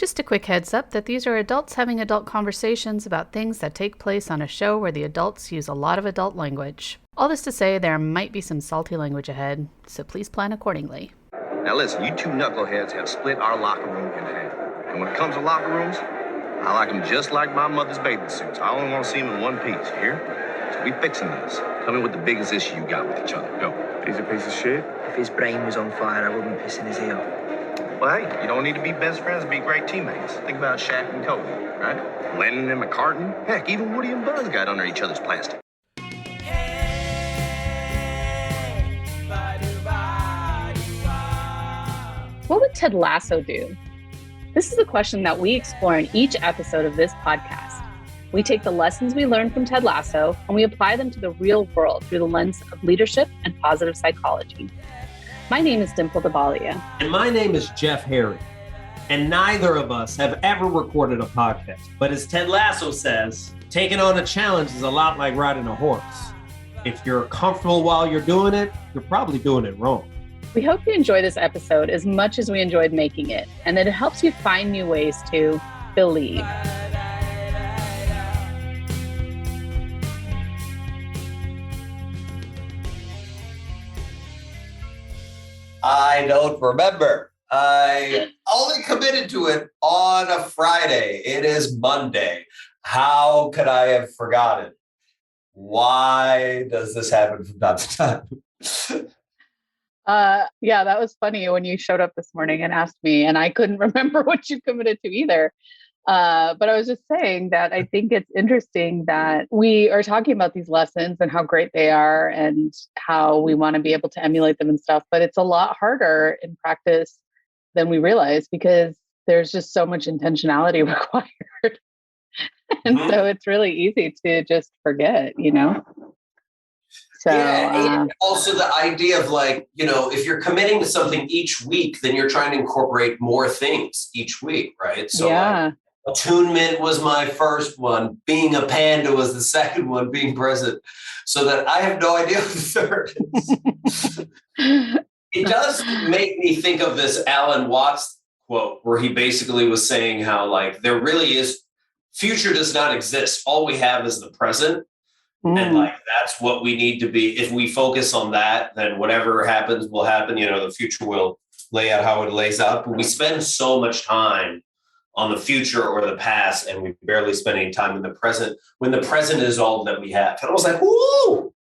Just a quick heads up that these are adults having adult conversations about things that take place on a show where the adults use a lot of adult language. All this to say there might be some salty language ahead, so please plan accordingly. Now listen, you two knuckleheads have split our locker room in half. And when it comes to locker rooms, I like them just like my mother's bathing suits. I only want to see them in one piece, you hear? So we fixing this. Tell me what the biggest issue you got with each other. Go. He's a piece of shit. If his brain was on fire, I wouldn't piss in his ear. Well, hey, you don't need to be best friends to be great teammates. Think about Shaq and Kobe, right? Lennon and McCartney. Heck, even Woody and Buzz got under each other's plastic. What would Ted Lasso do? This is a question that we explore in each episode of this podcast. We take the lessons we learned from Ted Lasso and we apply them to the real world through the lens of leadership and positive psychology. My name is Dimple DeBalia. And my name is Jeff Harry. And neither of us have ever recorded a podcast. But as Ted Lasso says, taking on a challenge is a lot like riding a horse. If you're comfortable while you're doing it, you're probably doing it wrong. We hope you enjoy this episode as much as we enjoyed making it, and that it helps you find new ways to believe. I don't remember. I only committed to it on a Friday. It is Monday. How could I have forgotten? Why does this happen from time to time? Yeah, that was funny when you showed up this morning and asked me, and I couldn't remember what you committed to either. But I was just saying that I think it's interesting that we are talking about these lessons and how great they are and how we want to be able to emulate them and stuff. But it's a lot harder in practice than we realize because there's just so much intentionality required. And so it's really easy to just forget, you know? So, yeah, and also the idea of like, you know, if you're committing to something each week, then you're trying to incorporate more things each week, right? So yeah. Like, attunement was my first one. Being a panda was the second one, being present. So that I have no idea what the third is. It does make me think of this Alan Watts quote where he basically was saying how like there really is, future does not exist. All we have is the present. And like, that's what we need to be. If we focus on that, then whatever happens will happen. You know, the future will lay out how it lays out. But we spend so much time on the future or the past, and we barely spend any time in the present when the present is all that we have. And I was like, woo!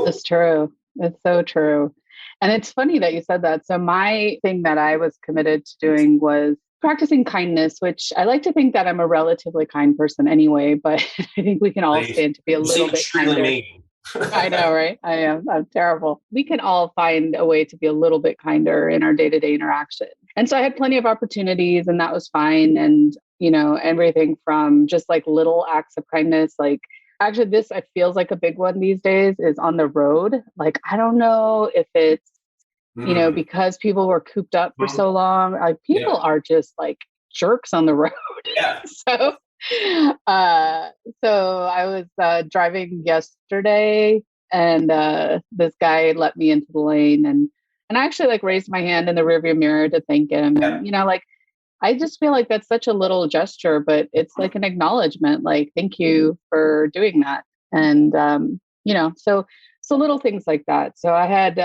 It's true. It's so true. And it's funny that you said that. So my thing that I was committed to doing was practicing kindness, which I like to think that I'm a relatively kind person anyway, but I think we can all stand to be a little bit kinder. I know, right? I am. I'm terrible. We can all find a way to be a little bit kinder in our day-to-day interaction. And so I had plenty of opportunities and that was fine. And, you know, everything from just like little acts of kindness, like actually this feels like a big one these days is on the road. Like, I don't know if it's, you know, because people were cooped up for so long, like people are just like jerks on the road. Yeah. So I was driving yesterday and this guy let me into the lane and I actually like raised my hand in the rearview mirror to thank him. Yeah. And, you know, like, I just feel like that's such a little gesture, but it's like an acknowledgement, like, thank you for doing that. And, you know, so little things like that. So I had,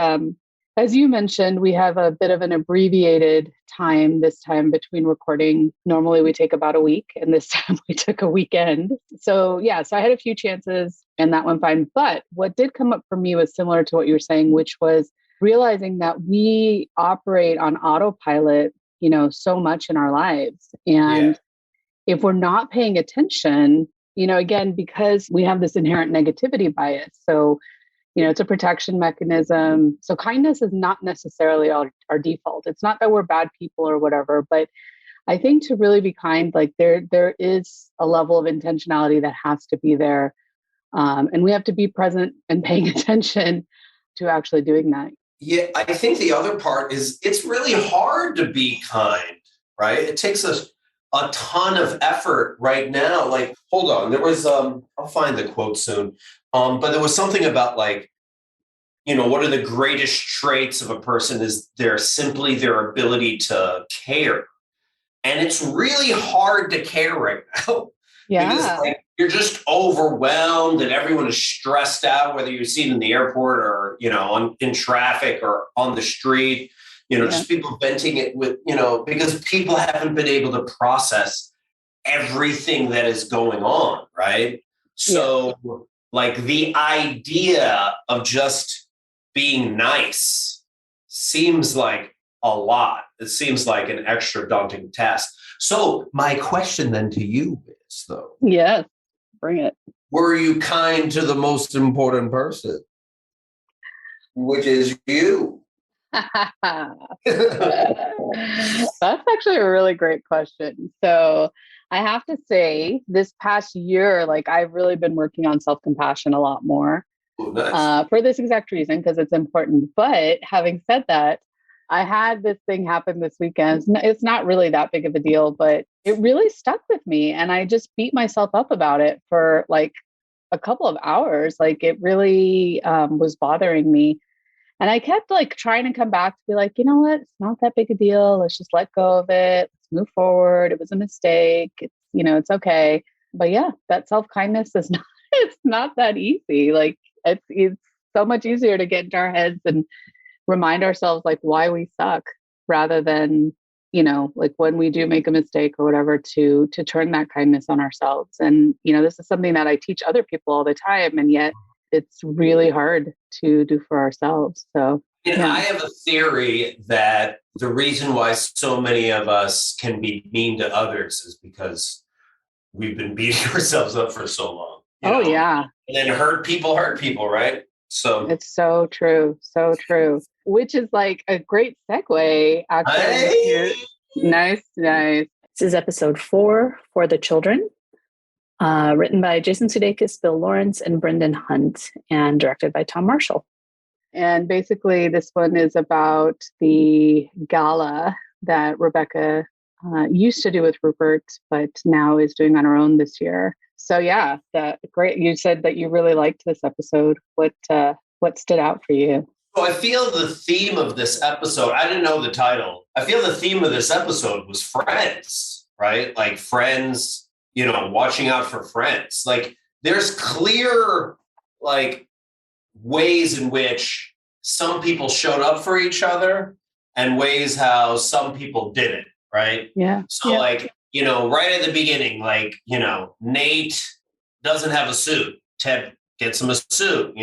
as you mentioned, we have a bit of an abbreviated time this time between recording. Normally we take about a week and this time we took a weekend. So yeah, so I had a few chances and that went fine. But what did come up for me was similar to what you were saying, which was realizing that we operate on autopilot, you know, so much in our lives. And if we're not paying attention, you know, again, because we have this inherent negativity bias. So you know, it's a protection mechanism. So kindness is not necessarily our default. It's not that we're bad people or whatever, but I think to really be kind, like there is a level of intentionality that has to be there. And we have to be present and paying attention to actually doing that. Yeah, I think the other part is it's really hard to be kind, right? It takes a ton of effort right now. Like, hold on, there was, I'll find the quote soon. But there was something about like, you know, what are the greatest traits of a person is simply their ability to care. And it's really hard to care right now. Because Yeah. like you're just overwhelmed and everyone is stressed out, whether you see it in the airport or, in traffic or on the street, just people venting it with, because people haven't been able to process everything that is going on, right? So like the idea of just being nice seems like a lot. It seems like an extra daunting task. So my question then to you is, though, Yes, bring it. were you kind to the most important person, which is you? That's actually a really great question. So I have to say, this past year, like I've really been working on self-compassion a lot more Oh, nice. for this exact reason, because it's important. But having said that, I had this thing happen this weekend. It's not really that big of a deal, but it really stuck with me. And I just beat myself up about it for like a couple of hours. Like it really was bothering me. And I kept like trying to come back to be like, you know what? It's not that big a deal. Let's just let go of it. Let's move forward. It was a mistake. It's okay. But yeah, that self-kindness is not, it's not that easy. Like it's so much easier to get into our heads and remind ourselves like why we suck rather than, like when we do make a mistake or whatever to turn that kindness on ourselves. And, this is something that I teach other people all the time. And yet it's really hard to do for ourselves. So And I have a theory that the reason why so many of us can be mean to others is because we've been beating ourselves up for so long. Yeah. And then hurt people, right? So It's so true. So true. Which is like a great segue actually. Nice. This is episode 4 for the children, written by Jason Sudeikis, Bill Lawrence, and Brendan Hunt, and directed by Tom Marshall. And basically, this one is about the gala that Rebecca used to do with Rupert, but now is doing on her own this year. So yeah, great. You said that you really liked this episode. What stood out for you? So I feel the theme of this episode, I didn't know the title. I feel the theme of this episode was friends, right? Like friends, watching out for friends. Like there's clear, like ways in which some people showed up for each other and ways how some people didn't, right? Yeah. So like, right at the beginning, like, Nate doesn't have a suit. Ted gets him a suit,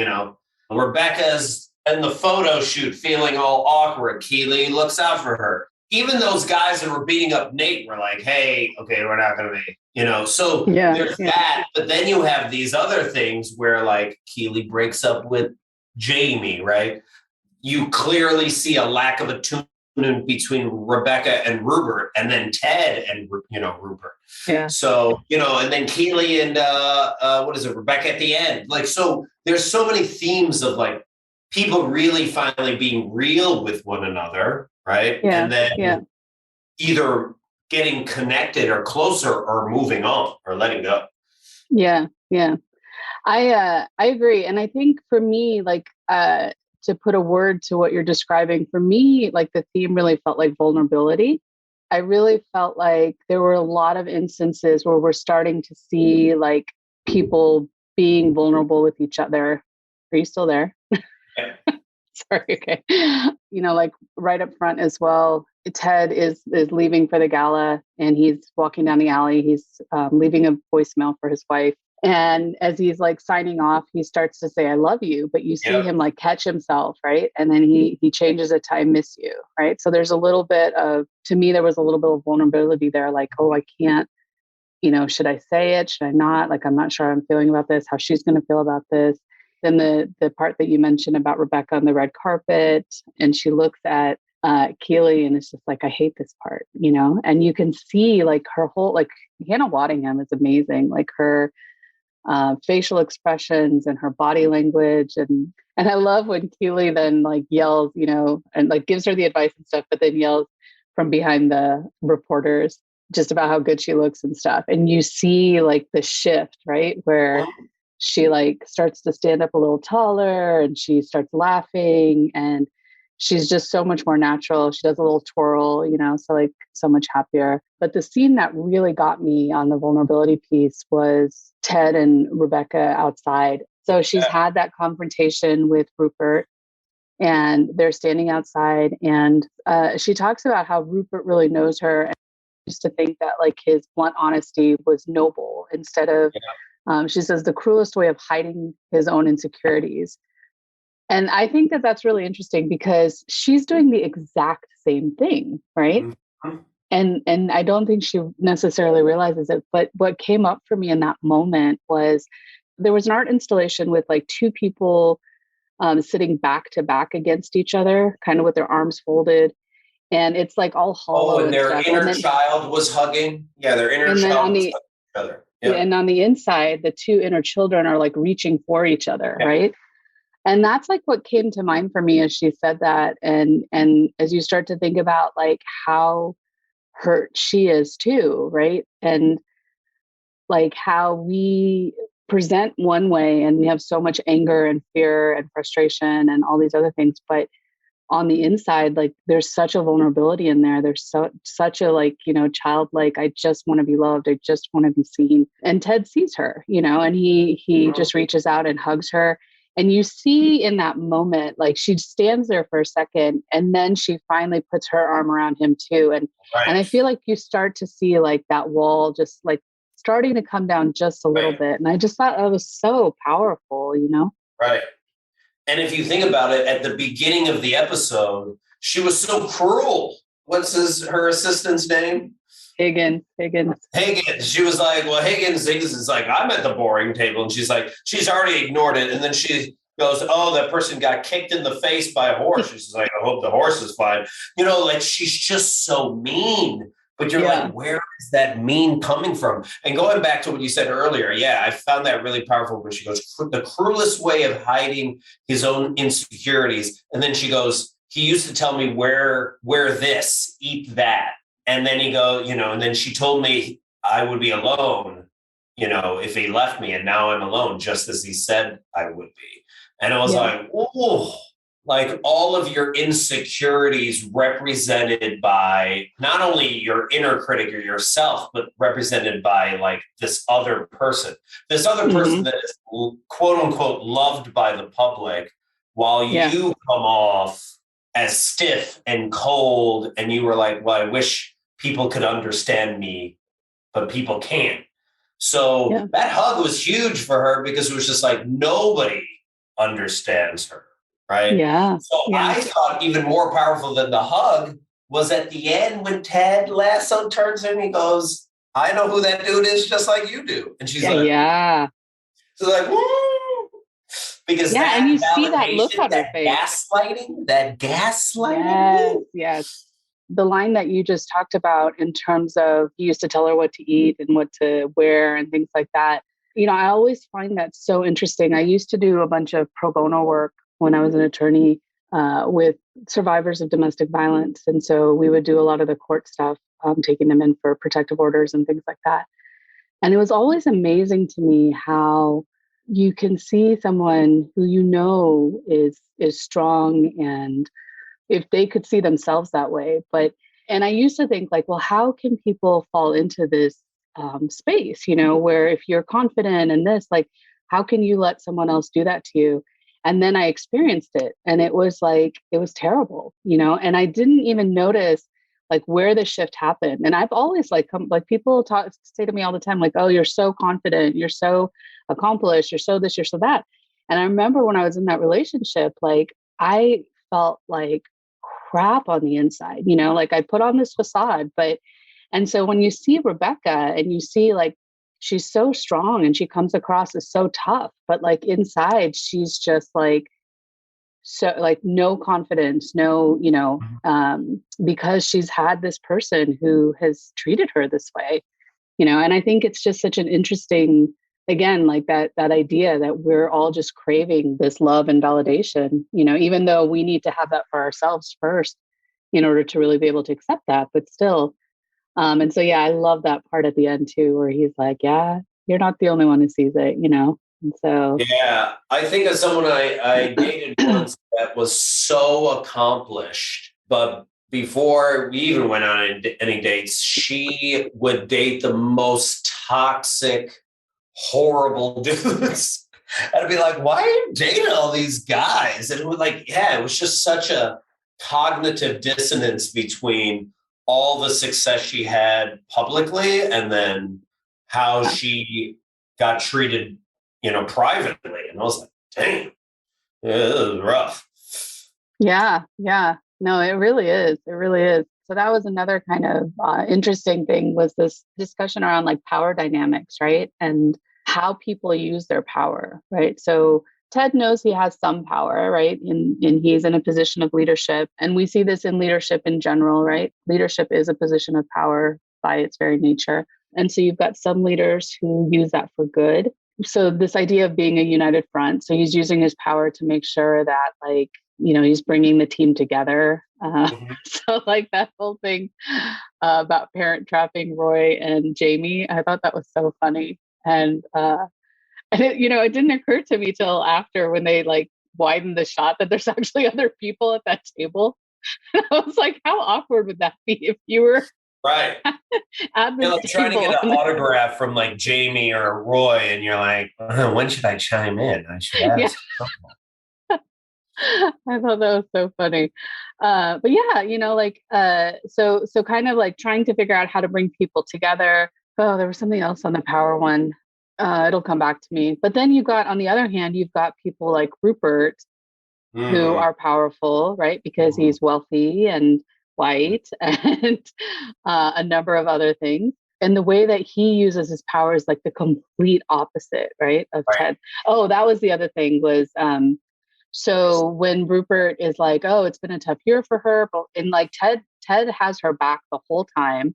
Rebecca's in the photo shoot feeling all awkward. Keely looks out for her. Even those guys that were beating up Nate were like, hey, okay, we're not going to be, so there's that. But then you have these other things where like Keely breaks up with Jamie, right? You clearly see a lack of attunement between Rebecca and Rupert, and then Ted and, Rupert. Yeah. So, and then Keely and, Rebecca at the end. Like, so there's so many themes of like people really finally being real with one another, right? Yeah. And then either getting connected or closer or moving on or letting go. Yeah. Yeah. I agree. And I think for me, like, to put a word to what you're describing, for me, like the theme really felt like vulnerability. I really felt like there were a lot of instances where we're starting to see like people being vulnerable with each other. Are you still there? Sorry. Okay. Like right up front as well, Ted is leaving for the gala and he's walking down the alley. He's leaving a voicemail for his wife. And as he's like signing off, he starts to say, I love you, but you see him like catch himself, right? And then he changes it to I miss you, right? So there's a little bit of, to me, there was a little bit of vulnerability there. Like, oh, I can't, should I say it? Should I not? Like, I'm not sure how I'm feeling about this, how she's going to feel about this. Then the part that you mentioned about Rebecca on the red carpet, and she looks at Keely and it's just like, I hate this part, and you can see like her whole, like Hannah Waddingham is amazing. Like her facial expressions and her body language. And I love when Keely then like yells, and like gives her the advice and stuff, but then yells from behind the reporters just about how good she looks and stuff. And you see like the shift, right? Where she like starts to stand up a little taller and she starts laughing and she's just so much more natural. She does a little twirl, so like so much happier. But the scene that really got me on the vulnerability piece was Ted and Rebecca outside. So she's had that confrontation with Rupert, and they're standing outside, and she talks about how Rupert really knows her and used to think that like his blunt honesty was noble instead of, she says, the cruelest way of hiding his own insecurities. And I think that that's really interesting because she's doing the exact same thing, right? Mhm. And I don't think she necessarily realizes it. But what came up for me in that moment was there was an art installation with like two people sitting back to back against each other, kind of with their arms folded. And it's like all hollow And and their stuff. inner child was hugging. Yeah, their inner And then child on was the hugging each other. yeah, and on the inside, the two inner children are like reaching for each other, right? And that's like what came to mind for me as she said that. And as you start to think about like how hurt she is too, right? And like how we present one way and we have so much anger and fear and frustration and all these other things, but on the inside, like there's such a vulnerability in there. There's such a like, childlike, I just want to be loved. I just want to be seen. And Ted sees her, and he just reaches out and hugs her. And you see in that moment, like she stands there for a second and then she finally puts her arm around him too. And I feel like you start to see like that wall just like starting to come down just a little bit. And I just thought that was so powerful, Right. And if you think about it, at the beginning of the episode, she was so cruel. What's her assistant's name? Higgins. Higgins. She was like, well, Higgins is like, I'm at the boring table. And she's like, she's already ignored it. And then she goes, oh, that person got kicked in the face by a horse. She's like, I hope the horse is fine. Like she's just so mean. But you're like, where is that mean coming from? And going back to what you said earlier, I found that really powerful when she goes, the cruelest way of hiding his own insecurities. And then she goes, he used to tell me, wear this, eat that. And then he goes, and then she told me I would be alone, if he left me. And now I'm alone, just as he said I would be. And I was like, oh, like all of your insecurities represented by not only your inner critic or yourself, but represented by like this other person that is quote unquote loved by the public, while you come off as stiff and cold. And you were like, well, I wish people could understand me, but people can't. So that hug was huge for her because it was just like, nobody understands her. Right. Yeah. So I thought even more powerful than the hug was at the end when Ted Lasso turns to him, he goes, I know who that dude is just like you do. And she's like, she's like, woo. Because and you see that look on her face. Gaslighting. Yes. The line that you just talked about in terms of he used to tell her what to eat and what to wear and things like that. I always find that so interesting. I used to do a bunch of pro bono work when I was an attorney with survivors of domestic violence. And so we would do a lot of the court stuff, taking them in for protective orders and things like that. And it was always amazing to me how you can see someone who is strong, and if they could see themselves that way. And I used to think like, well, how can people fall into this space, where if you're confident in this, like, how can you let someone else do that to you? And then I experienced it, and it was terrible, and I didn't even notice like where the shift happened. And I've always people say to me all the time, like, oh, you're so confident, you're so accomplished, you're so this, you're so that. And I remember when I was in that relationship, like I felt like crap on the inside, like I put on this facade, and so when you see Rebecca and you see like, she's so strong and she comes across as so tough, but like inside, she's just like, so like no confidence, no, because she's had this person who has treated her this way, and I think it's just such an interesting, again, like that idea that we're all just craving this love and validation, even though we need to have that for ourselves first in order to really be able to accept that, but still. And so, I love that part at the end too, where he's like, yeah, you're not the only one who sees it, And so, Yeah, I think of someone I dated once that was so accomplished, but before we even went on any dates, she would date the most toxic, horrible dudes. And I'd be like, why are you dating all these guys? And it was like, yeah, it was just such a cognitive dissonance between all the success she had publicly and then how she got treated, privately. And I was like, dang, yeah, this is rough. yeah. No, it really is. It really is. So that was another kind of interesting thing was this discussion around like power dynamics, right? And how people use their power, right? So Ted knows he has some power, right? And he's in a position of leadership. And we see this in leadership in general, right? Leadership is a position of power by its very nature. And so you've got some leaders who use that for good. So this idea of being a united front. So he's using his power to make sure that like, he's bringing the team together. So like that whole thing about parent trapping Roy and Jamie, I thought that was so funny. And it didn't occur to me till after when they like widened the shot that there's actually other people at that table. I was like, how awkward would that be if you were right at the like trying to get an autograph from like Jamie or Roy, and you're like, when should I chime in? I should ask. Yeah. I thought that was so funny. But yeah, so kind of like trying to figure out how to bring people together. Oh, there was something else on the power one. It'll come back to me. But then on the other hand, you've got people like Rupert who are powerful, right? Because he's wealthy and white and a number of other things. And the way that he uses his power is like the complete opposite, right? Of Ted. Oh, that was the other thing was, so when Rupert is like, oh, it's been a tough year for her, but and like Ted has her back the whole time.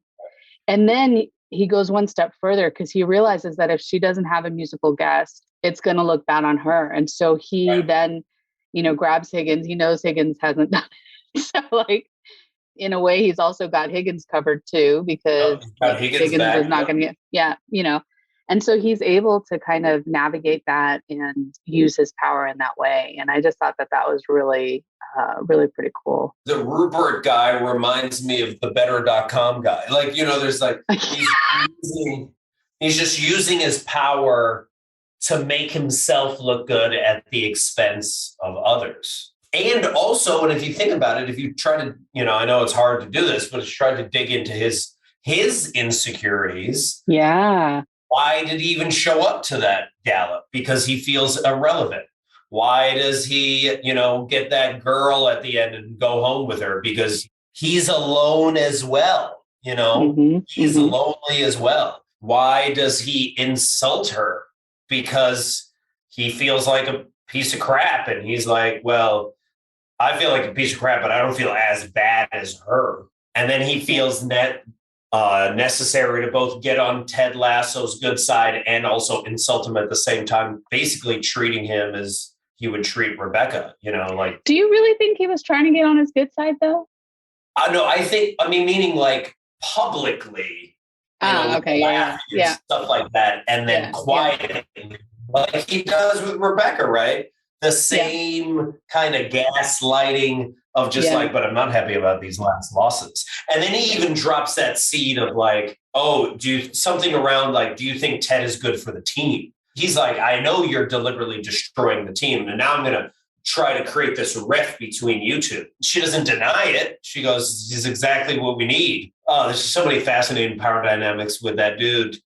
And then he goes one step further because he realizes that if she doesn't have a musical guest, it's going to look bad on her. And so he then, grabs Higgins. He knows Higgins hasn't done it. So like, in a way, he's also got Higgins covered too, because Higgins is not going to get, and so he's able to kind of navigate that and use his power in that way. And I just thought that was really, really pretty cool. The Rupert guy reminds me of the better.com guy. Like, there's like, he's just using his power to make himself look good at the expense of others. And also, and if you think about it, if you try to, I know it's hard to do this, but if you try to dig into his insecurities. Yeah. Why did he even show up to that gala? Because he feels irrelevant. Why does he, get that girl at the end and go home with her? Because he's alone as well. He's lonely as well. Why does he insult her? Because he feels like a piece of crap. And he's like, well, I feel like a piece of crap, but I don't feel as bad as her. And then he feels necessary to both get on Ted Lasso's good side and also insult him at the same time, basically treating him as he would treat Rebecca, like. Do you really think he was trying to get on his good side though? No, meaning like publicly, okay. Yeah. stuff like that. And then quietly, like he does with Rebecca, right? The same kind of gaslighting of just like, but I'm not happy about these last losses. And then he even drops that seed of like, oh, do you think Ted is good for the team? He's like, I know you're deliberately destroying the team. And now I'm going to try to create this rift between you two. She doesn't deny it. She goes, this is exactly what we need. Oh, there's so many fascinating power dynamics with that dude.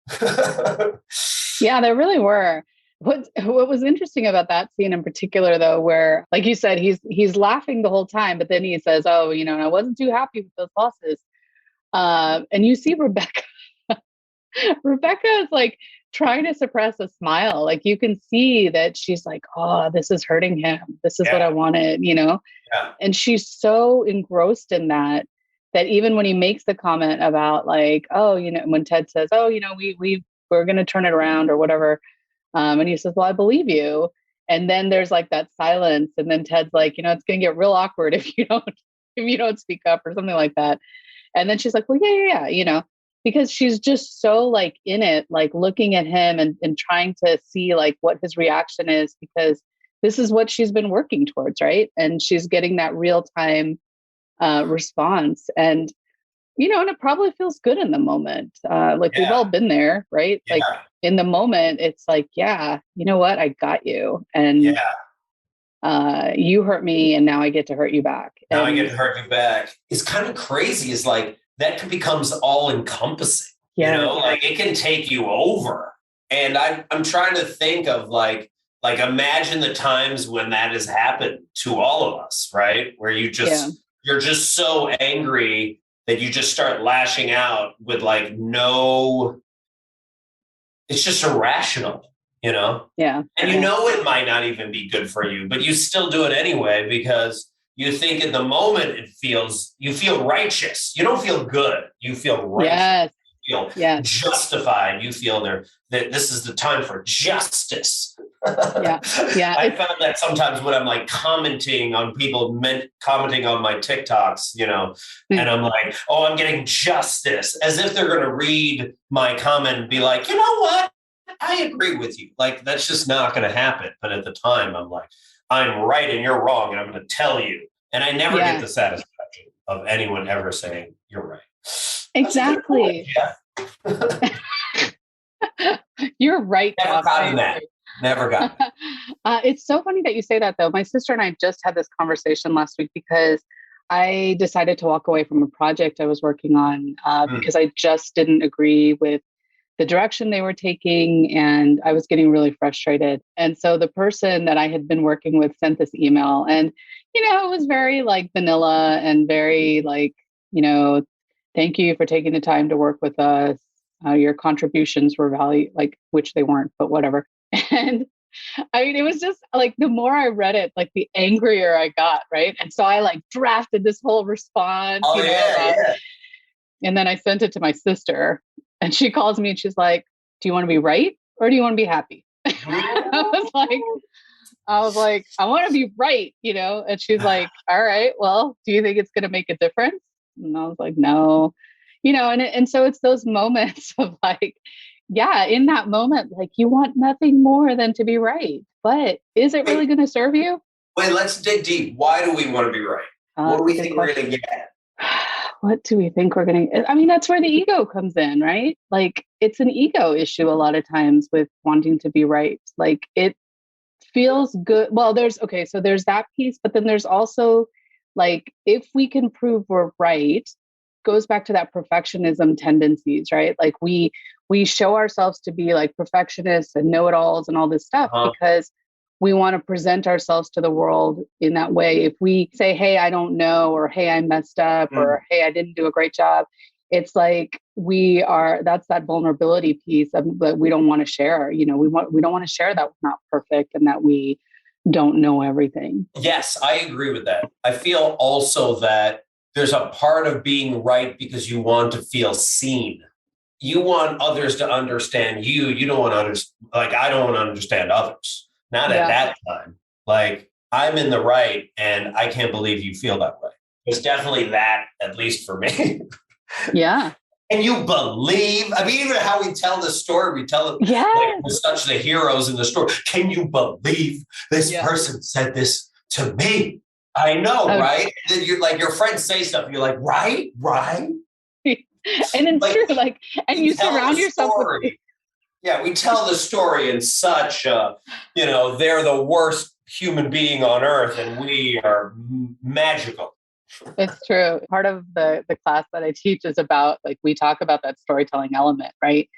Yeah, there really were. What was interesting about that scene in particular, though, where, like you said, he's laughing the whole time, but then he says, "Oh, and I wasn't too happy with those losses." And you see Rebecca. Rebecca is like trying to suppress a smile. Like you can see that she's like, "Oh, this is hurting him. This is what I wanted," Yeah. And she's so engrossed in that even when he makes the comment about like, "Oh, when Ted says, oh, we're going to turn it around or whatever." And he says, well, I believe you. And then there's like that silence. And then Ted's like, it's going to get real awkward if you don't speak up or something like that. And then she's like, well, yeah. because she's just so like in it, like looking at him and trying to see like what his reaction is, because this is what she's been working towards, right? And she's getting that real time response. And, and it probably feels good in the moment. Like we've all been there, right? Yeah. Like in the moment, it's like, yeah, you know what? I got you. And you hurt me and now I get to hurt you back. Now and I get to hurt you back. It's kind of crazy. It's like that becomes all encompassing, like it can take you over. And I'm trying to think of like imagine the times when that has happened to all of us, right? Where you're just so angry that you just start lashing out with like it's just irrational. Yeah. And it might not even be good for you, but you still do it anyway because you think in the moment you feel righteous. You don't feel good. You feel righteous. You feel justified. You feel that this is the time for justice. I found that sometimes when I'm like commenting on people commenting on my TikToks, and I'm like, oh, I'm getting justice, as if they're going to read my comment and be like, you know what? I agree with you. Like, that's just not going to happen. But at the time, I'm like, I'm right and you're wrong. And I'm going to tell you. And I never get the satisfaction of anyone ever saying you're right. Exactly. You're right. Never gotten that. Never got it. It's so funny that you say that, though. My sister and I just had this conversation last week because I decided to walk away from a project I was working on because I just didn't agree with the direction they were taking, and I was getting really frustrated. And so the person that I had been working with sent this email, and, it was very like vanilla and very like, thank you for taking the time to work with us. Your contributions were valued, like, which they weren't, but whatever. And I mean, it was just like, the more I read it, like the angrier I got. Right. And so I like drafted this whole response, and then I sent it to my sister, and she calls me and she's like, do you want to be right? Or do you want to be happy? I was like, I want to be right, and she's like, all right, well, do you think it's going to make a difference? And I was like, no, and so it's those moments of like, in that moment, like you want nothing more than to be right, but is it really going to serve you? Wait, let's dig deep. Why do we want to be right? What do we think we're going to get? What do we think we're going to, I mean, that's where the ego comes in, right? Like it's an ego issue a lot of times with wanting to be right. Like it feels good. Well, there's that piece, but then there's also like, if we can prove we're right, goes back to that perfectionism tendencies, right? Like we show ourselves to be like perfectionists and know-it-alls and all this stuff because we want to present ourselves to the world in that way. If we say, hey, I don't know, or hey, I messed up, or hey, I didn't do a great job, it's like that's that vulnerability piece that we don't want to share. We don't want to share that we're not perfect and that we don't know everything. Yes, I agree with that. I feel also that there's a part of being right because you want to feel seen. You want others to understand you. You don't want others, like I don't want to understand others. Not at that time. Like I'm in the right and I can't believe you feel that way. It's definitely that, at least for me. Yeah. And you believe, I mean, even how we tell the story, we tell it like we're such the heroes in the story. Can you believe this person said this to me? I know, right? And then you're like, your friends say stuff and you're like, right? And it's like, true, like, and you surround yourself with. Yeah, we tell the story in such, they're the worst human being on earth and we are magical. It's true. Part of the class that I teach is about, like, we talk about that storytelling element, right?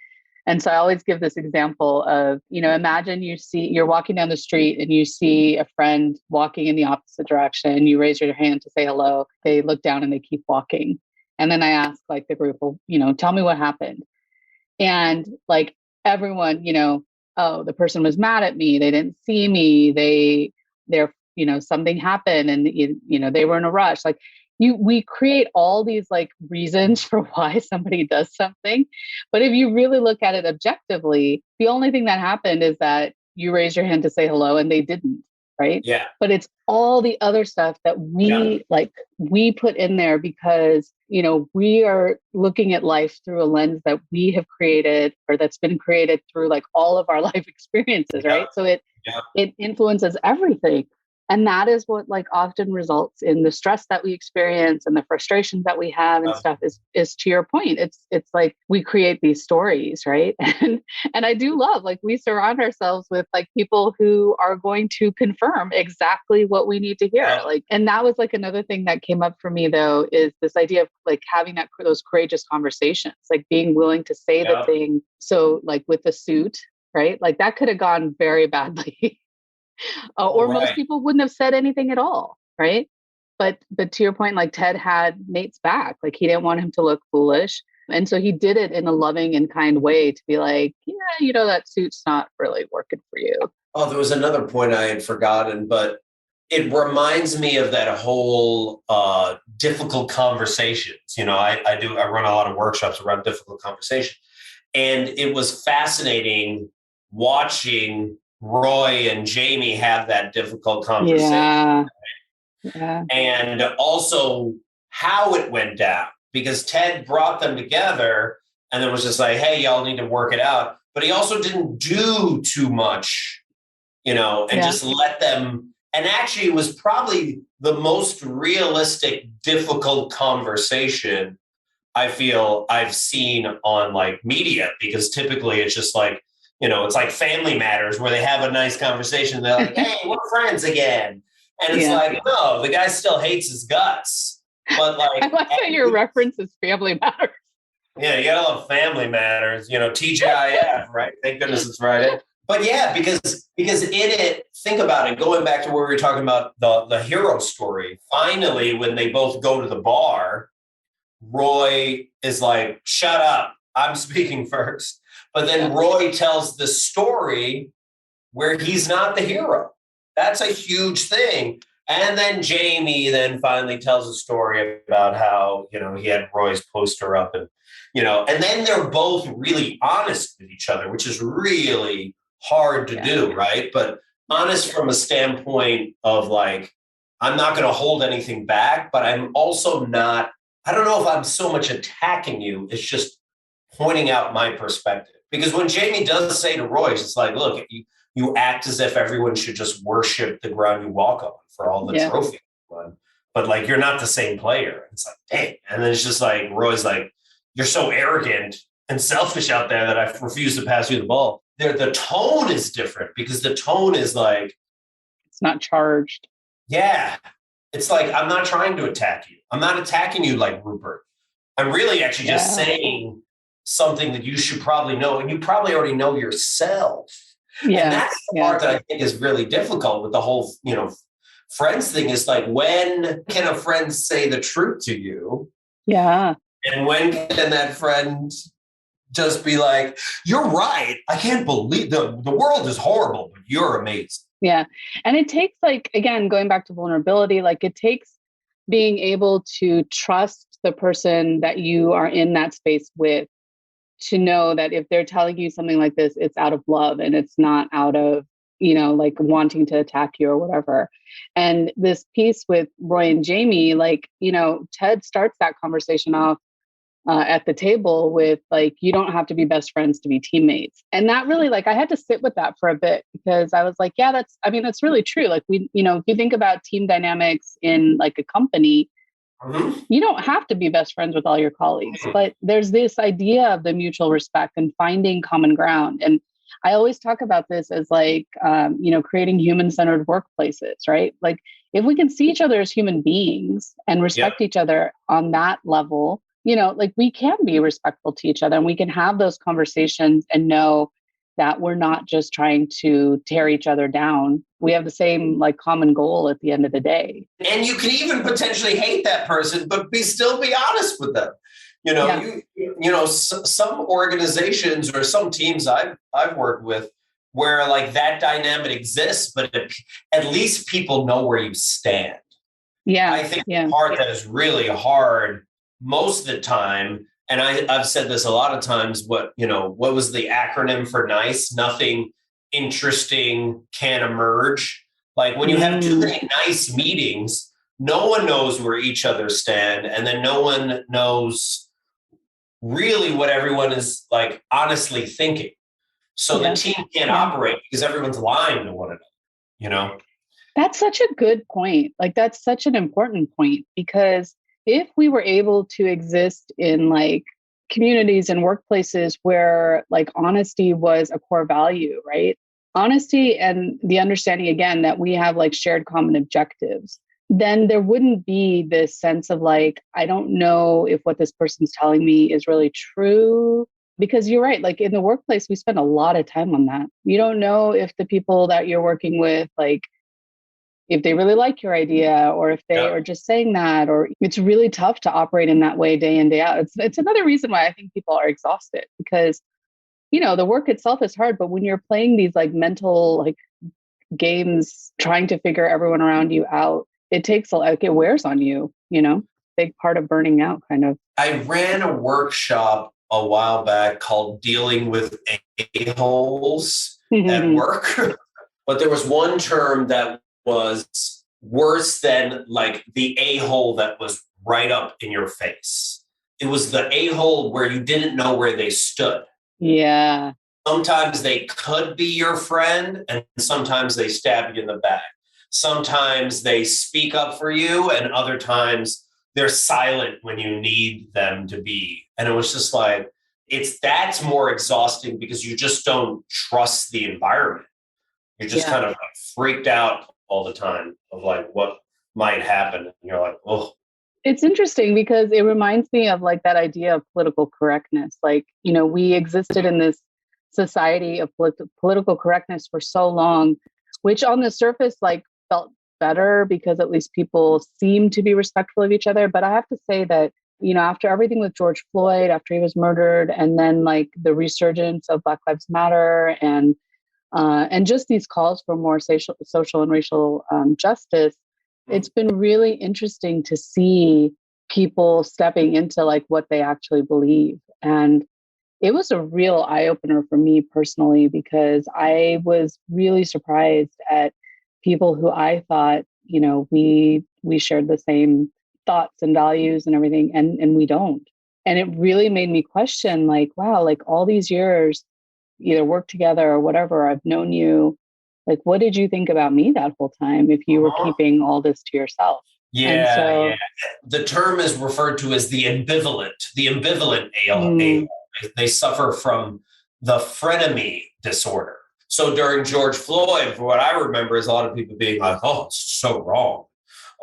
And so I always give this example of, imagine you're walking down the street and you see a friend walking in the opposite direction. You raise your hand to say hello. They look down and they keep walking. And then I ask like the group, well, tell me what happened. And like everyone, oh, the person was mad at me. They didn't see me. They're something happened and, they were in a rush. Like we create all these like reasons for why somebody does something. But if you really look at it objectively, the only thing that happened is that you raised your hand to say hello and they didn't. Right. Yeah. But it's all the other stuff that we put in there because we are looking at life through a lens that we have created or that's been created through like all of our life experiences, right? So it influences everything. And that is what like often results in the stress that we experience and the frustrations that we have and stuff is to your point. It's like we create these stories, right? And I do love like we surround ourselves with like people who are going to confirm exactly what we need to hear. Like, and that was like another thing that came up for me though, is this idea of like having those courageous conversations, like being willing to say the thing. So like with the suit, right? Like that could have gone very badly. Or most people wouldn't have said anything at all, right? But to your point, like Ted had Nate's back. Like he didn't want him to look foolish. And so he did it in a loving and kind way to be like, yeah, that suit's not really working for you. Oh, there was another point I had forgotten, but it reminds me of that whole difficult conversations. I run a lot of workshops around difficult conversation. And it was fascinating watching Roy and Jamie have that difficult conversation. Yeah. And also how it went down, because Ted brought them together and it was just like, hey, y'all need to work it out. But he also didn't do too much, and just let them. And actually, it was probably the most realistic, difficult conversation I feel I've seen on like media, because typically it's just like, it's like Family Matters where they have a nice conversation. They're like, hey, we're friends again. And it's like, no, the guy still hates his guts. But like, I like that your reference is Family Matters. Yeah, you gotta love Family Matters, TGIF, right? Thank goodness it's Friday. But yeah, because in it, think about it, going back to where we were talking about the hero story, finally, when they both go to the bar, Roy is like, shut up, I'm speaking first. But then Roy tells the story where he's not the hero. That's a huge thing. And then Jamie then finally tells a story about how, he had Roy's poster up and then they're both really honest with each other, which is really hard to do, right? But honest from a standpoint of like, I'm not going to hold anything back, but I'm also not, I don't know if I'm so much attacking you. It's just pointing out my perspective. Because when Jamie does say to Royce, it's like, look, you act as if everyone should just worship the ground you walk on for all the trophies. But like, you're not the same player. It's like, dang. And then it's just like, Roy's like, you're so arrogant and selfish out there that I refuse to pass you the ball. The tone is different because the tone is like, it's not charged. Yeah. It's like, I'm not trying to attack you. I'm not attacking you like Rupert. I'm really actually just saying something that you should probably know. And you probably already know yourself. Yeah. And that's the part that I think is really difficult with the whole, friends thing, is like, when can a friend say the truth to you? Yeah. And when can that friend just be like, you're right. I can't believe the world is horrible, but you're amazing. Yeah. And it takes like, again, going back to vulnerability, like it takes being able to trust the person that you are in that space with, to know that if they're telling you something like this, it's out of love and it's not out of, like wanting to attack you or whatever. And this piece with Roy and Jamie, like, Ted starts that conversation off at the table with like, you don't have to be best friends to be teammates. And that really, like, I had to sit with that for a bit, because I was like, yeah, that's really true. Like if you think about team dynamics in like a company, you don't have to be best friends with all your colleagues, but there's this idea of the mutual respect and finding common ground. And I always talk about this as like, creating human-centered workplaces, right? Like if we can see each other as human beings and respect each other on that level, like we can be respectful to each other and we can have those conversations and know that we're not just trying to tear each other down. We have the same like common goal at the end of the day. And you can even potentially hate that person, but still be honest with them. Some organizations or some teams I've worked with where like that dynamic exists, but at least people know where you stand. Yeah. I think the part that is really hard most of the time, and I've said this a lot of times, what was the acronym for NICE? Nothing interesting can emerge. Like when you have too many nice meetings, no one knows where each other stand, and then no one knows really what everyone is like honestly thinking. So the team can't operate because everyone's lying to one another, you know? That's such a good point. Like, that's such an important point, because if we were able to exist in like communities and workplaces where like honesty was a core value, right? Honesty and the understanding again that we have like shared common objectives, then there wouldn't be this sense of like, I don't know if what this person's telling me is really true. Because you're right, like in the workplace, we spend a lot of time on that. You don't know if the people that you're working with, like, if they really like your idea or if they are just saying that, or it's really tough to operate in that way day in, day out. It's another reason why I think people are exhausted, because, you know, the work itself is hard, but when you're playing these like mental like games, trying to figure everyone around you out, it takes like, it wears on you, you know, big part of burning out kind of. I ran a workshop a while back called Dealing with A-holes at work. But there was one term that was worse than like the a-hole that was right up in your face. It was the a-hole where you didn't know where they stood. Yeah. Sometimes they could be your friend, and sometimes they stab you in the back. Sometimes they speak up for you, and other times they're silent when you need them to be. And it was just like, that's more exhausting because you just don't trust the environment. You're just kind of like freaked out all the time of like what might happen. And you're like, oh. It's interesting because it reminds me of like that idea of political correctness. Like, you know, we existed in this society of political correctness for so long, which on the surface like felt better because at least people seemed to be respectful of each other. But I have to say that, you know, after everything with George Floyd, after he was murdered, and then like the resurgence of Black Lives Matter and just these calls for more social and racial justice, it's been really interesting to see people stepping into like what they actually believe. And it was a real eye opener for me personally, because I was really surprised at people who I thought, you know, we shared the same thoughts and values and everything, and we don't. And it really made me question like, wow, like all these years, either work together or whatever, I've known you, like, what did you think about me that whole time if you were keeping all this to yourself? Yeah. The term is referred to as the ambivalent a-hole. They suffer from the frenemy disorder. So during George Floyd, for what I remember is a lot of people being like, oh, it's so wrong.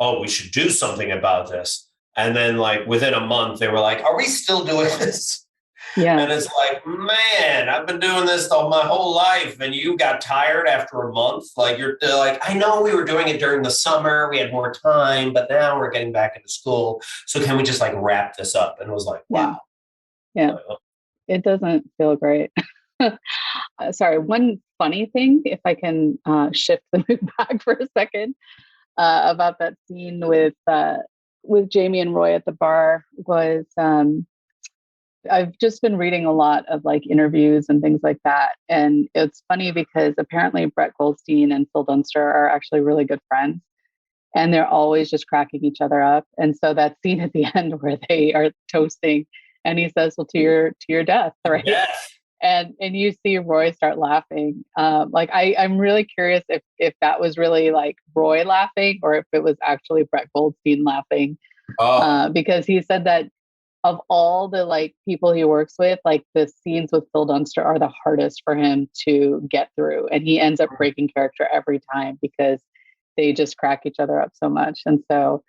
Oh, we should do something about this. And then like within a month, they were like, are we still doing this? Yeah. And it's like, man, I've been doing this my whole life, and you got tired after a month. Like you're like, I know we were doing it during the summer, we had more time, but now we're getting back into school. So can we just like wrap this up? And it was like, wow. Yeah. It doesn't feel great. Sorry, one funny thing, if I can shift the mood back for a second, about that scene with Jamie and Roy at the bar was. I've just been reading a lot of like interviews and things like that. And it's funny because apparently Brett Goldstein and Phil Dunster are actually really good friends, and they're always just cracking each other up. And so that scene at the end where they are toasting and he says, well, to your death, right? Yes. And you see Roy start laughing. Like I'm really curious if that was really like Roy laughing or if it was actually Brett Goldstein laughing. Because he said that of all the like people he works with, like the scenes with Phil Dunster are the hardest for him to get through. And he ends up breaking character every time because they just crack each other up so much. And so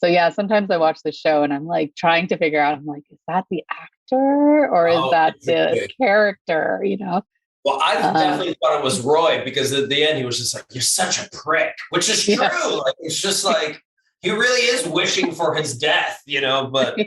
yeah, sometimes I watch the show and I'm like trying to figure out, I'm like, is that the actor or is that the character, you know? Well, I definitely thought it was Roy because at the end he was just like, you're such a prick, which is true. Like, it's just like, he really is wishing for his death, you know, but...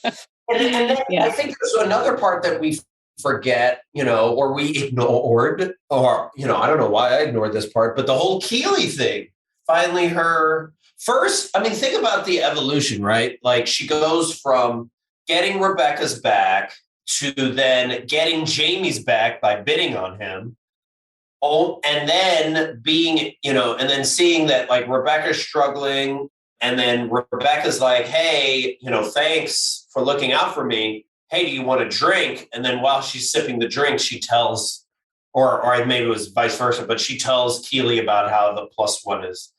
And then I think there's another part that we forget, you know, or we ignored, or, you know, I don't know why I ignored this part, but the whole Keely thing, finally her first, I mean, think about the evolution, right? Like she goes from getting Rebecca's back to then getting Jamie's back by bidding on him. Oh, and then being, you know, and then seeing that like Rebecca's struggling And then Rebecca's like, hey, thanks for looking out for me. Hey, do you want a drink? And then while she's sipping the drink, she tells, or maybe it was vice versa, but she tells Keely about how the +1 is.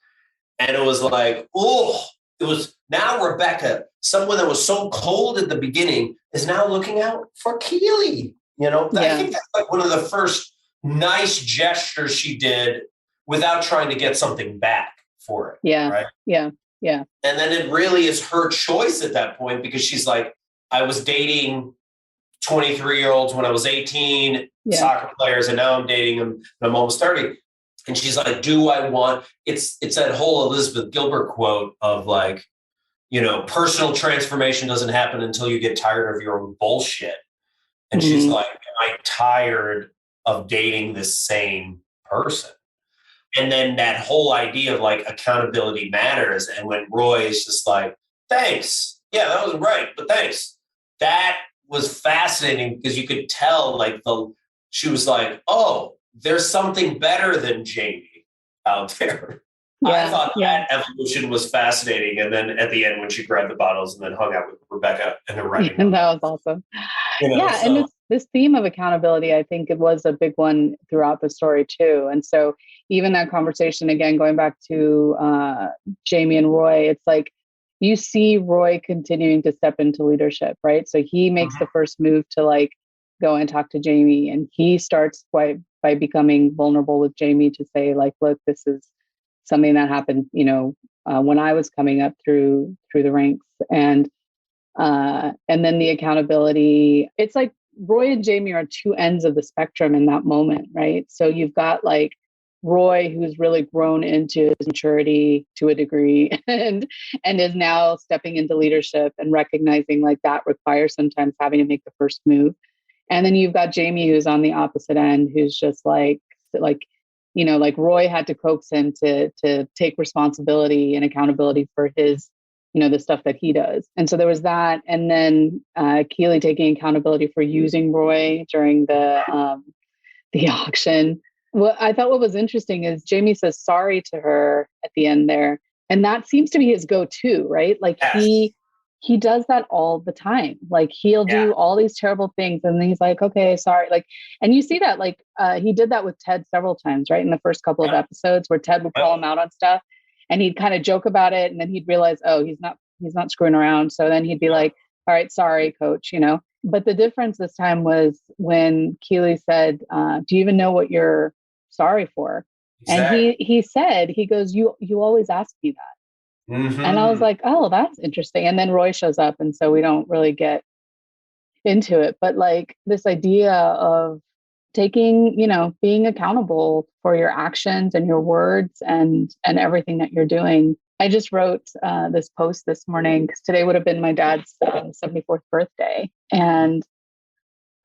And it was like, oh, it was now Rebecca, someone that was so cold at the beginning, is now looking out for Keely. I think that's like one of the first nice gestures she did without trying to get something back for it. Yeah. Right. Yeah. Yeah. And then it really is her choice at that point, because she's like, I was dating 23-year-olds when I was 18, soccer players, and now I'm dating them and I'm almost 30. And she's like, do I want, it's that whole Elizabeth Gilbert quote of like, personal transformation doesn't happen until you get tired of your own bullshit. And she's like, am I tired of dating this same person? And then that whole idea of like accountability matters. And when Roy is just like, thanks. Yeah, that was right, but thanks. That was fascinating because you could tell like she was like, oh, there's something better than Jamie out there. I thought that evolution was fascinating. And then at the end, when she grabbed the bottles and then hung out with Rebecca and they're writing. And that was awesome. And this theme of accountability, I think it was a big one throughout the story too. And so even that conversation, again, going back to Jamie and Roy, it's like you see Roy continuing to step into leadership, right? So he makes the first move to like go and talk to Jamie, and he starts by becoming vulnerable with Jamie to say like, look, this is something that happened, when I was coming up through the ranks. And then the accountability, it's like Roy and Jamie are two ends of the spectrum in that moment, right? So you've got like Roy, who's really grown into his maturity to a degree and is now stepping into leadership and recognizing like that requires sometimes having to make the first move. And then you've got Jamie, who's on the opposite end, who's just like Roy had to coax him to take responsibility and accountability for his, the stuff that he does. And so there was that. And then Keely taking accountability for using Roy during the auction. I thought what was interesting is Jamie says sorry to her at the end there. And that seems to be his go-to, right? Like he does that all the time. Like he'll do all these terrible things. And then he's like, okay, sorry. Like, and you see that like he did that with Ted several times, right? In the first couple of episodes where Ted would call him out on stuff and he'd kind of joke about it. And then he'd realize, oh, he's not screwing around. So then he'd be like, all right, sorry, coach, But the difference this time was when Keely said, do you even know what you're sorry for? Exactly. And he said, he goes, you always ask me that. Mm-hmm. And I was like, oh, that's interesting. And then Roy shows up. And so we don't really get into it. But like this idea of taking, being accountable for your actions and your words and everything that you're doing. I just wrote this post this morning because today would have been my dad's 74th birthday. And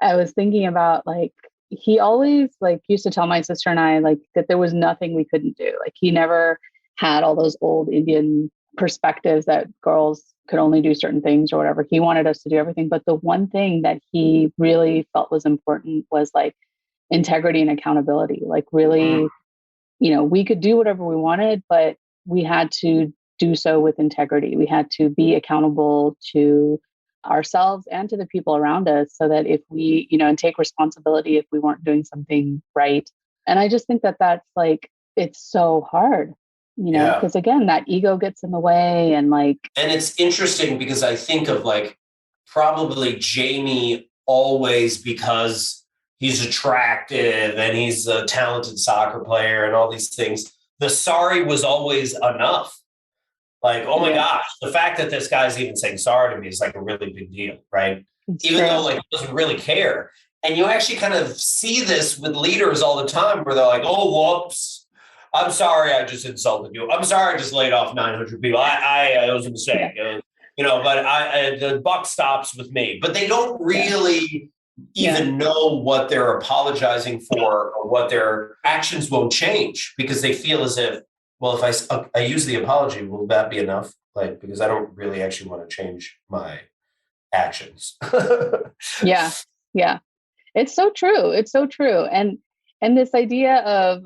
I was thinking about like, he always like used to tell my sister and I like that there was nothing we couldn't do. Like he never had all those old Indian perspectives that girls could only do certain things or whatever. He wanted us to do everything. But the one thing that he really felt was important was like integrity and accountability. Like really, we could do whatever we wanted, but we had to do so with integrity. We had to be accountable to ourselves and to the people around us so that if we, and take responsibility if we weren't doing something right. And I just think that that's like, it's so hard, because again, that ego gets in the way and it's interesting because I think of like probably Jamie always because he's attractive and he's a talented soccer player and all these things. The sorry was always enough. Like, oh my gosh, the fact that this guy's even saying sorry to me is like a really big deal, right? Even though like he doesn't really care. And you actually kind of see this with leaders all the time where they're like, oh, whoops, I'm sorry I just insulted you. I'm sorry I just laid off 900 people. It was a mistake. But the buck stops with me. But they don't really even know what they're apologizing for or what their actions won't change because they feel as if, well, if I use the apology, will that be enough? Like, because I don't really actually want to change my actions. Yeah. It's so true. It's so true. And this idea of,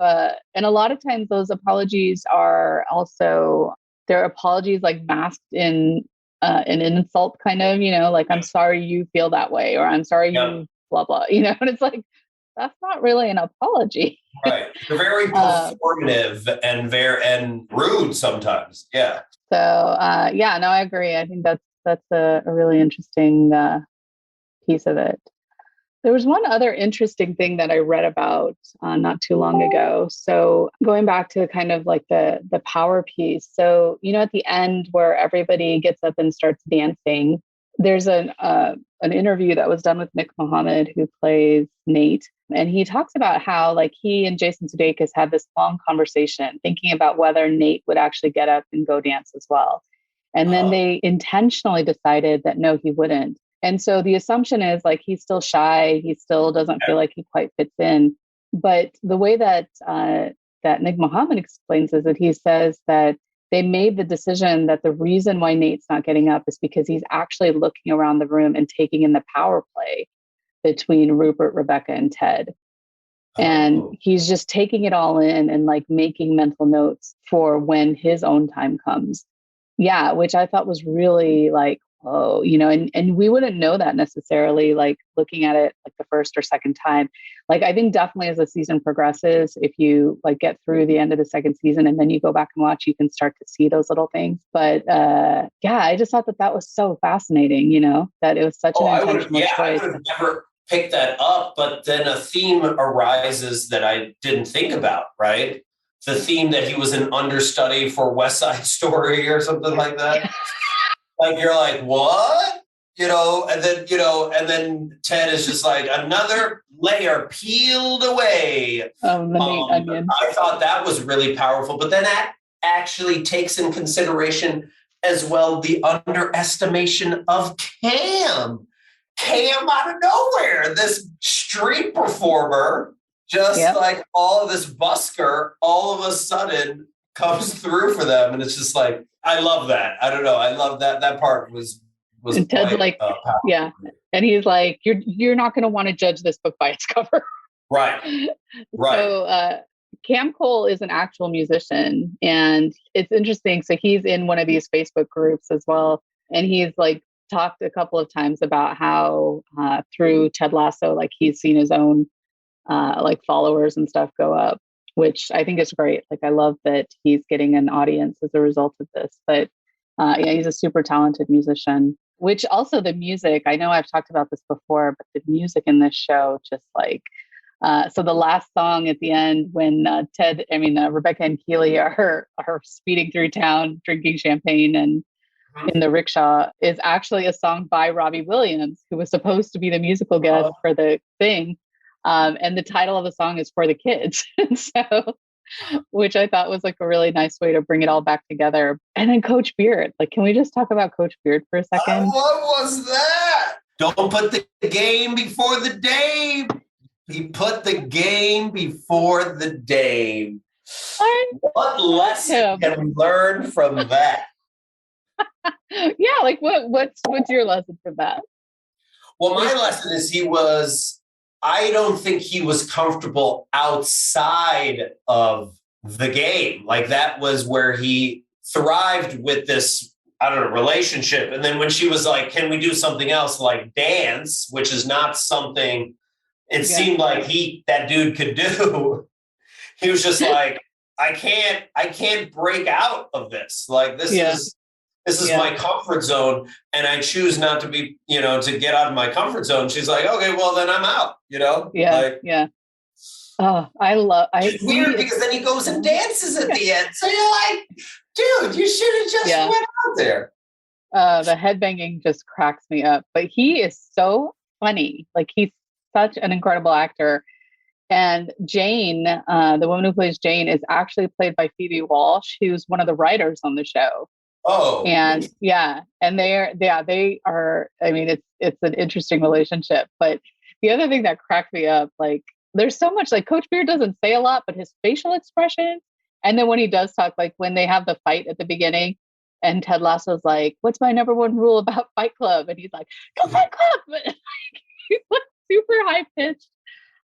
and a lot of times those apologies are also their apologies like masked in an insult, kind of, like, I'm sorry you feel that way, or I'm sorry you blah blah, and it's like, that's not really an apology. Right. They're very performative and rude sometimes. Yeah. So yeah, no, I agree. I think that's a really interesting piece of it. There was one other interesting thing that I read about not too long ago. So going back to kind of like the power piece. So, at the end where everybody gets up and starts dancing, there's an interview that was done with Nick Mohammed, who plays Nate. And he talks about how like he and Jason Sudeikis had this long conversation thinking about whether Nate would actually get up and go dance as well. And then they intentionally decided that no, he wouldn't. And so the assumption is like he's still shy. He still doesn't feel like he quite fits in. But the way that that Nick Mohammed explains is that he says that they made the decision that the reason why Nate's not getting up is because he's actually looking around the room and taking in the power play between Rupert, Rebecca, and Ted. And he's just taking it all in and like making mental notes for when his own time comes. Yeah, which I thought was really like, oh, and we wouldn't know that necessarily, like looking at it like the first or second time. Like, I think definitely as the season progresses, if you like get through the end of the second season and then you go back and watch, you can start to see those little things. But yeah, I just thought that was so fascinating, that it was such an intentional choice. I would have never picked that up, but then a theme arises that I didn't think about, right? The theme that he was an understudy for West Side Story or something like that. Like, you're like, what? And then Ted is just like, another layer peeled away. The meat onion. I thought that was really powerful, but then that actually takes in consideration as well the underestimation of Cam. Cam out of nowhere, this street performer, just like all of this busker, all of a sudden comes through for them. And it's just like, I love that. I don't know. I love that. That part was and Ted's quite, like, yeah. And he's like, you're not going to want to judge this book by its cover. Right. So Cam Cole is an actual musician, and it's interesting. So he's in one of these Facebook groups as well. And he's like talked a couple of times about how through Ted Lasso, like he's seen his own like followers and stuff go up, which I think is great. Like, I love that he's getting an audience as a result of this. But yeah, he's a super talented musician, which also the music, I know I've talked about this before, but the music in this show, just like, so the last song at the end when Rebecca and Keely are speeding through town, drinking champagne and in the rickshaw, is actually a song by Robbie Williams, who was supposed to be the musical guest for the thing. And the title of the song is For the Kids. So, which I thought was like a really nice way to bring it all back together. And then Coach Beard, like, can we just talk about Coach Beard for a second? What was that? Don't put the game before the dame. He put the game before the dame. What lesson can we learn from that? Yeah, like what's your lesson from that? Well, my lesson is I don't think he was comfortable outside of the game. Like, that was where he thrived with this, I don't know, relationship. And then when she was like, can we do something else like dance, which is not something it seemed like that dude could do. He was just like, I can't break out of this. Like, this is my comfort zone, and I choose not to be, to get out of my comfort zone. She's like, okay, well then I'm out, Oh, it's weird because then he goes and dances at the end. So you're like, dude, you should have just went out there. The headbanging just cracks me up, but he is so funny. Like, he's such an incredible actor. And Jane, the woman who plays Jane, is actually played by Phoebe Walsh, who's one of the writers on the show. Oh, and and they are. I mean, it's an interesting relationship. But the other thing that cracked me up, like, there's so much, like, Coach Beard doesn't say a lot, but his facial expressions, and then when he does talk, like when they have the fight at the beginning, and Ted Lasso's like, "What's my number one rule about Fight Club?" And he's like, "Go Fight Club!" But like, he's like super high pitched.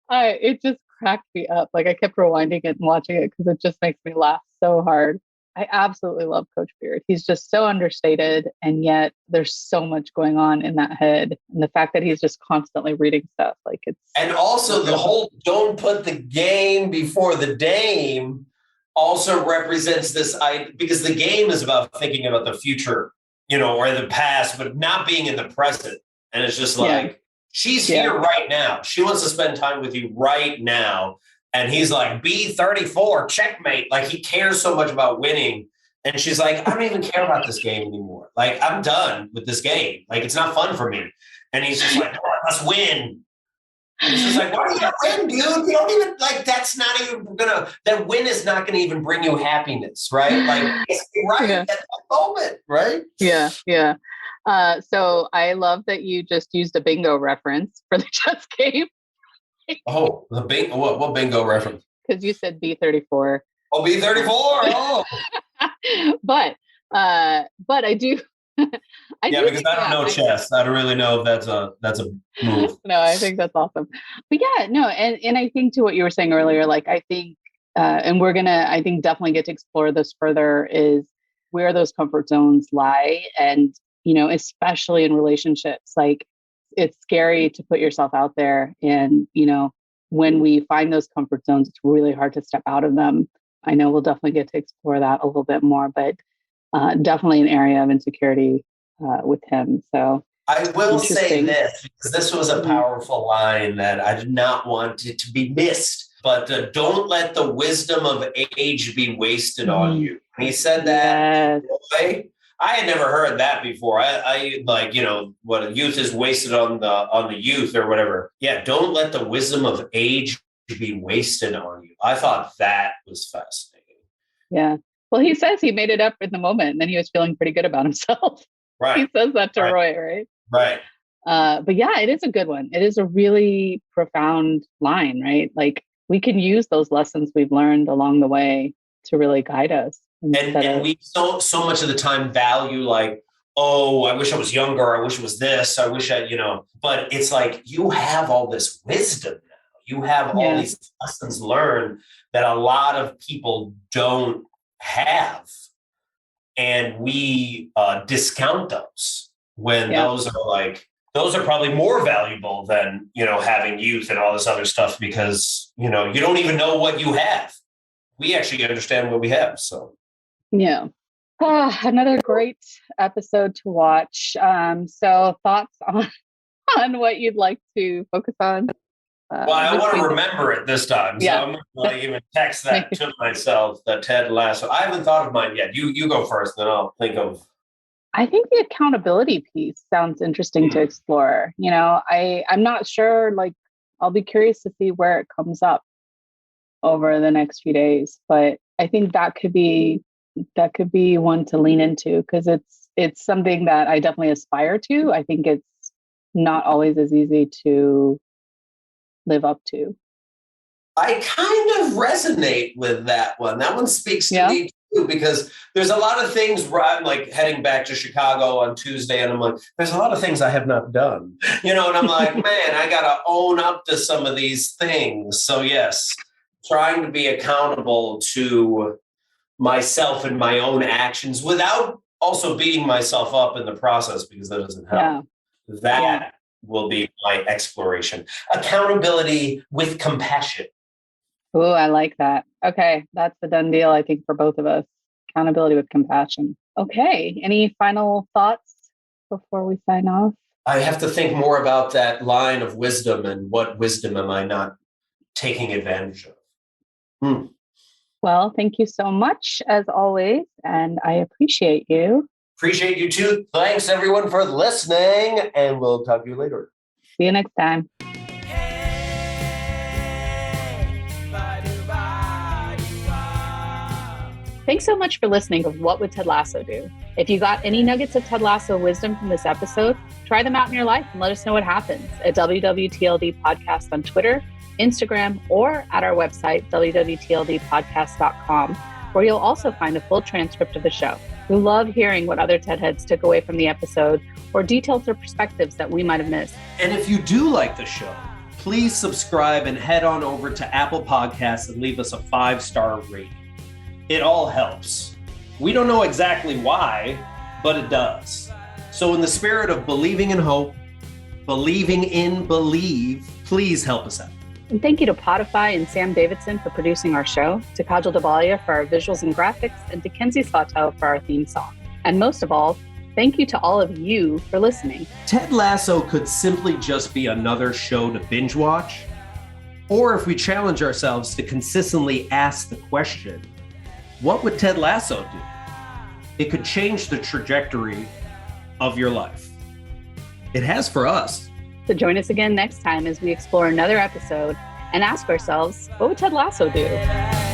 It just cracked me up. Like, I kept rewinding it and watching it because it just makes me laugh so hard. I absolutely love Coach Beard. He's just so understated, and yet there's so much going on in that head. And the fact that he's just constantly reading stuff, like it's. And also the whole don't put the game before the dame also represents this idea, because the game is about thinking about the future, or the past, but not being in the present. And it's just like, she's here right now. She wants to spend time with you right now. And he's like, B34, checkmate. Like, he cares so much about winning. And she's like, I don't even care about this game anymore. Like, I'm done with this game. Like, it's not fun for me. And he's just like, oh, let's win. And it's just like, why do you win, dude? You don't even, like, that's not even that win is not going to even bring you happiness, right? Like, it's right at that moment, right? Yeah, yeah. So I love that you just used a bingo reference for the chess game. Oh, what bingo reference? Because you said B34. Oh, B34. Oh, but I do. Because I don't know chess. I don't really know if that's a move. No, I think that's awesome. But yeah, no, and I think to what you were saying earlier, like I think, and we're gonna, I think, definitely get to explore this further, is where those comfort zones lie, and especially in relationships, like. It's scary to put yourself out there. And, when we find those comfort zones, it's really hard to step out of them. I know we'll definitely get to explore that a little bit more, but definitely an area of insecurity with him. So I will say this, because this was a powerful line that I did not want it to be missed, but don't let the wisdom of age be wasted on you. And he said that. Yes. I had never heard that before. I like, what youth is wasted on the youth or whatever. Yeah, don't let the wisdom of age be wasted on you. I thought that was fascinating. Yeah. Well, he says he made it up in the moment, and then he was feeling pretty good about himself. Right. He says that to Roy, right? Right. But yeah, it is a good one. It is a really profound line, right? Like, we can use those lessons we've learned along the way to really guide us. And we so much of the time value, like, oh, I wish I was younger. I wish it was this. I wish but it's like, you have all this wisdom now. You have all these lessons learned that a lot of people don't have. And we discount those when those are probably more valuable than, having youth and all this other stuff, because, you don't even know what you have. We actually understand what we have. So. Yeah. Another great episode to watch. So thoughts on what you'd like to focus on? Well, I want to remember it this time. So I'm going to even text that to myself, the Ted Lasso. I haven't thought of mine yet. You go first, then I'll think of. I think the accountability piece sounds interesting to explore. I'm not sure, like, I'll be curious to see where it comes up over the next few days, but I think that could be one to lean into, because it's something that I definitely aspire to. I think it's not always as easy to live up to. I kind of resonate with that one. That one speaks to me too, because there's a lot of things where I'm like heading back to Chicago on Tuesday, and I'm like, there's a lot of things I have not done, and I'm like, man, I got to own up to some of these things. So yes, trying to be accountable to myself and my own actions without also beating myself up in the process, because that doesn't help. That will be my exploration. Accountability with compassion. Oh, I like that. Okay. That's a done deal, I think, for both of us. Accountability with compassion. Okay. Any final thoughts before we sign off? I have to think more about that line of wisdom, and what wisdom am I not taking advantage of? Well, thank you so much, as always, and I appreciate you. Appreciate you too. Thanks, everyone, for listening, and we'll talk to you later. See you next time. Thanks so much for listening to What Would Ted Lasso Do? If you got any nuggets of Ted Lasso wisdom from this episode, try them out in your life and let us know what happens at WWTLD Podcast on Twitter, Instagram, or at our website, www.tldpodcast.com, where you'll also find a full transcript of the show. We love hearing what other TED Heads took away from the episode, or details or perspectives that we might have missed. And if you do like the show, please subscribe and head on over to Apple Podcasts and leave us a 5-star rating. It all helps. We don't know exactly why, but it does. So in the spirit of believing in hope, believing in believe, please help us out. And thank you to Podify and Sam Davidson for producing our show, to Kajal Dabalia for our visuals and graphics, and to Kenzie Slatow for our theme song. And most of all, thank you to all of you for listening. Ted Lasso could simply just be another show to binge watch. Or if we challenge ourselves to consistently ask the question, what would Ted Lasso do? It could change the trajectory of your life. It has for us. So join us again next time as we explore another episode and ask ourselves, what would Ted Lasso do?